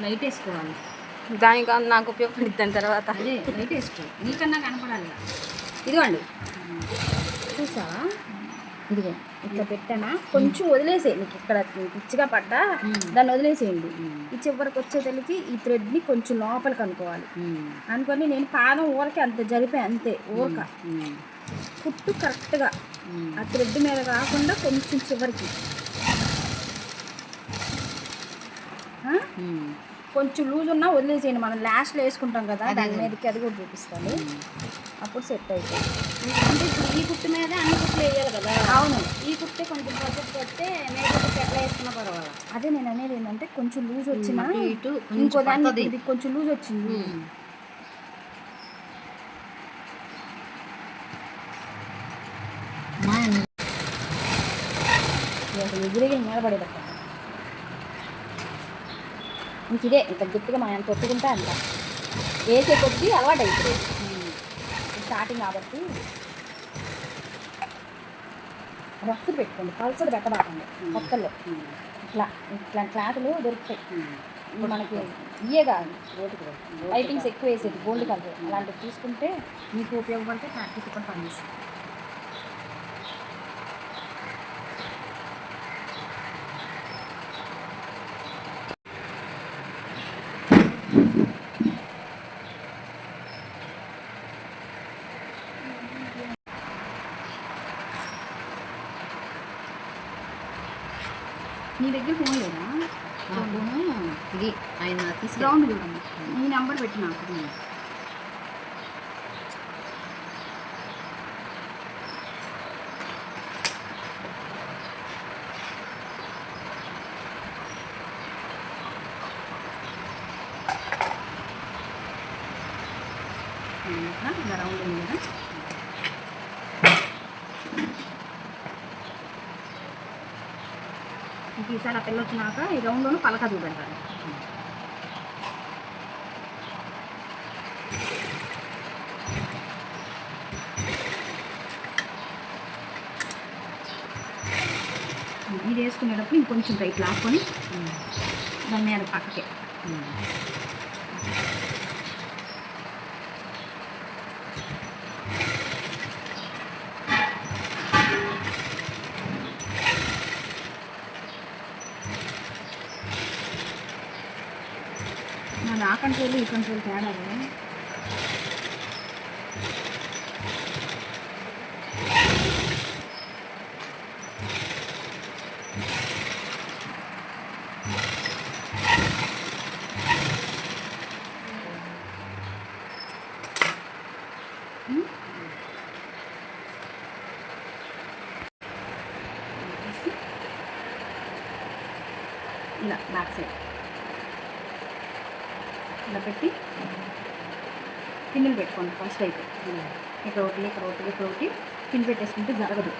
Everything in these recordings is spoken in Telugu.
లైట్ వేసుకోవాలి. దానికి నాకు ఉపయోగపడిద్ది దాని తర్వాత. అదే లైట్ వేసుకో, నీకన్నా కనపడాలి. ఇదిగోండి చూసావా, ఇదిగో ఇట్లా పెట్టానా, కొంచెం వదిలేసేయి. నీకు ఇక్కడ పిచ్చిగా పడ్డా దాన్ని వదిలేసేయండి. ఈ చివరికి వచ్చే తల్లికి ఈ థ్రెడ్ని కొంచెం లోపలికి అనుకోవాలి. అనుకొని నేను పాదం ఊరకి అంత జరిపే, అంతే ఊరక. కుట్టు కరెక్ట్గా ఆ థ్రెడ్ మీద కాకుండా కొంచెం చివరికి కొంచెం లూజ్ ఉన్నా వదిలేసేయండి. మనం లాస్ట్లో వేసుకుంటాం కదా, దాని మీదకి అది కూడా చూపిస్తాను, అప్పుడు సెట్ అవుతుంది. అంటే ఇప్పుడు ఈ కుట్టు మీద అన్ని కుట్లు వేయాలి కదా. అవును, ఈ కుట్టే కొంచెం పద్ధతి వస్తే మేక కుట్టు ఎట్లా వేసుకున్నా పర్వాలేదు. అదే నేను అనేది ఏంటంటే కొంచెం లూజ్ వచ్చినా ఇటు ఇంకో దాన్ని ఇది కొంచెం లూజ్ వచ్చింది. ఎదురుగా నిలబడేదక్క ఇంక ఇదే ఇంత గట్టిగా మనం ఎంత ఒత్తుకుంటే అంత వేసే కొద్దీ అలవాటు అవుతుంది. స్టార్టింగ్ కాబట్టి రఫ్ పెట్టుకోండి, పల్సర్ పెట్టబాకండి. కొత్తలో ఇట్లా ఇట్లాంటి క్లాతులు దొరుకుతాయి మనకి. ఇయే కాదు లైటింగ్స్ ఎక్కువ వేసేది గోల్డ్ కలర్, అలాంటివి తీసుకుంటే మీకు ఉపయోగపడితే ప్రాక్టీస్ కూడా పనిచేస్తుంది. నీ దగ్గర ఫోన్ లేదా? ఫోను ఇది ఆయన గ్రౌండ్ చూడండి, నీ నెంబర్ పెట్టి నాకు. గ్రౌండ్ ఉంది కదా, ఇంక ఈసారి ఆ పిల్ల వచ్చినాక ఈ రౌండ్లోనూ పలక చూపెడతాను. ఇది వేసుకునేటప్పుడు ఇంకొంచెం టైట్ లాక్కొని దాని మీద పక్కకే నా కంట్రోల్ ఈ కంట్రోల్ తేడా కదా. ఇలా బ్యాక్ సైడ్ ఇలా పెట్టి పిన్నులు పెట్టుకోండి. ఫస్ట్ అయితే ఇక్కడ ఒకటి ఇక్కడ ఒకటి ఇక్కడ ఒకటి పిన్ పెట్టేసుకుంటే జరగదు.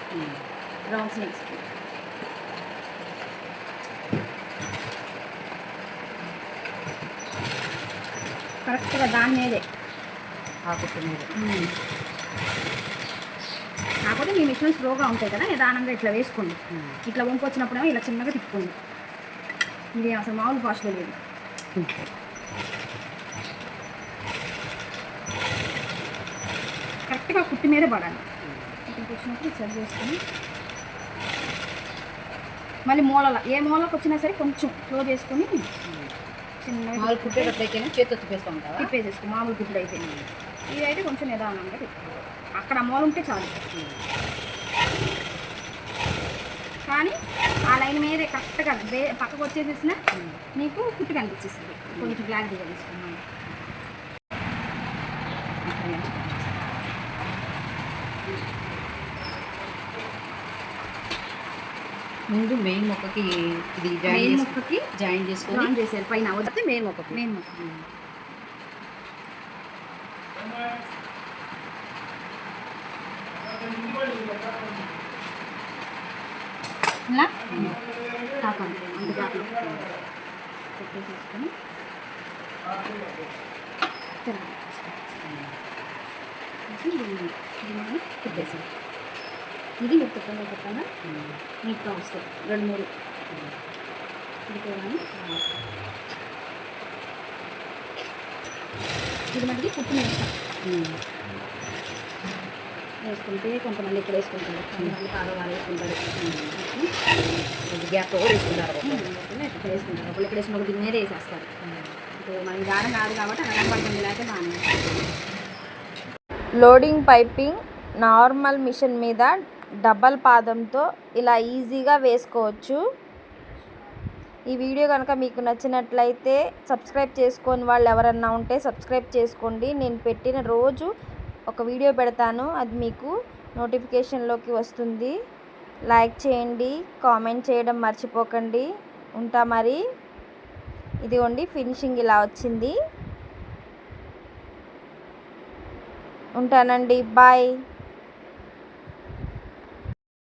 రౌండ్స్ నెక్స్ట్ కరెక్ట్గా దాని మీదే ఆ కుట్టు మీద. కాకపోతే మీ మిషన్ స్లోగా ఉంటాయి కదా, నిదానంగా ఇట్లా వేసుకోండి. ఇట్లా వంకొచ్చినప్పుడేమో ఇలా చిన్నగా తిప్పుకోండి. ఇది అసలు మామూలు ఫాస్ట్లో లేదు. కరెక్ట్గా కుట్టి మీదే పడాలి. ఇక్కడికి వచ్చినప్పుడు సరి చేసుకొని మళ్ళీ మూలల ఏ మూలకు వచ్చినా సరే కొంచెం స్లో చేసుకొని చిన్నగా కుట్టేటట్లయితేనే చేతితో తిప్పేసుకుంటావా? తిప్పేసేసుకో. మామూలు కుట్లు అయితే ఇది అయితే కొంచెం నిదానంగా తిప్పుకోవాలి. అక్కడ మూల ఉంటే చాలు. కానీ ఆ లైన్ మీదే కరెక్ట్గా పక్కకు వచ్చేసేసిన నీకు కుట్టు కనిపించేస్తుంది. కొంచెం బ్లాక్ దిగా తీసుకున్నాను. ముందు మెయిన్ మొక్కకి ఇది మెయిన్ మొక్కకి జాయిన్ చేసుకొని చేసేది పైన వస్తే మెయిన్ మొక్క ఇలా కాకండి అంత కాకుండా పెట్టేసేసుకొని పెట్టేసి ఇది మీరు చెప్పండి నీట్గా వస్తుంది. 2-3 ఇది కానీ ఇది మటుకి కుట్టు వేస్తాం. వేసుకుంటే కొంతమంది ఇక్కడ వేసుకుంటారు, కొంతమంది పాదవాళ్ళు వేసుకుంటారు. కొంచెం గ్యాప్తో కూడా వేసుకుంటారు. ఇక్కడ వేసుకుంటారు, ఒకళ్ళు ఇక్కడ వేసుకున్న దీని మీద వేసేస్తారు. ఇప్పుడు మనకి దారం కాదు కాబట్టి అలా కనపడుతుంది, లేకపోతే బాగానే. లోడింగ్ పైపింగ్ నార్మల్ మిషన్ మీద డబల్ పాదంతో ఇలా ఈజీగా వేసుకోవచ్చు. ఈ వీడియో కనుక మీకు నచ్చినట్లయితే సబ్స్క్రైబ్ చేసుకోని వాళ్ళు ఎవరన్నా ఉంటే సబ్స్క్రైబ్ చేసుకోండి. నేను పెట్టిన రోజు ఒక వీడియో పెడతాను, అది మీకు నోటిఫికేషన్లోకి వస్తుంది. లైక్ చేయండి, కామెంట్ చేయడం మర్చిపోకండి. ఉంటా మరి. ఇదిగోండి ఫినిషింగ్ ఇలా వచ్చింది. ఉంటానండి, బాయ్.